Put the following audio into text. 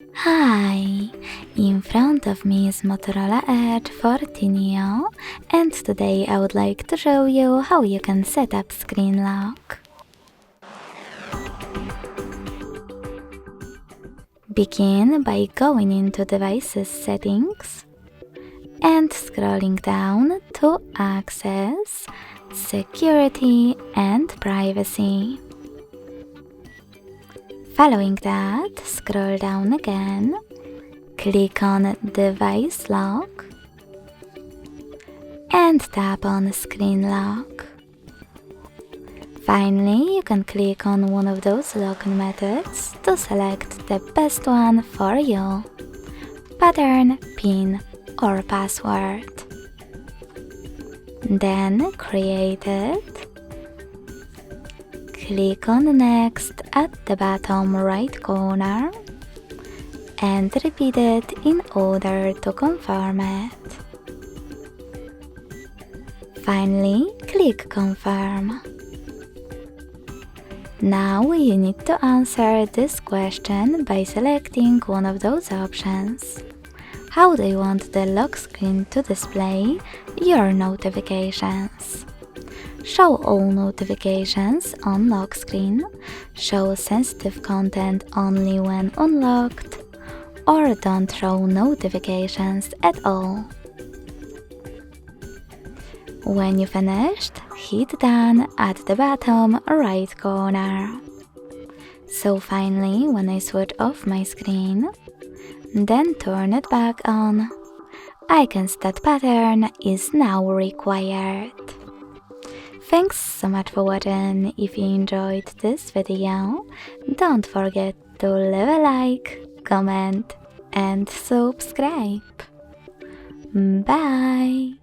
Hi! In front of me is Motorola Edge 14 Neo, and today I would like to show you how you can set up screen lock. Begin by going into Devices Settings and scrolling down to Access, Security and Privacy. Following that, scroll down again, click on Device Lock and tap on Screen Lock. Finally, you can click on one of those lock methods to select the best one for you: pattern, PIN or password. Then create it. Click on Next at the bottom right corner and repeat it in order to confirm it. Finally, click Confirm. Now you need to answer this question by selecting one of those options. How do you want the lock screen to display your notifications? Show all notifications on lock screen, show sensitive content only when unlocked, or don't show notifications at all. When you finished, hit Done at the bottom right corner. So finally, when I switch off my screen, then turn it back on, icons that pattern is now required. Thanks so much for watching. If you enjoyed this video, don't forget to leave a like, comment and subscribe. Bye!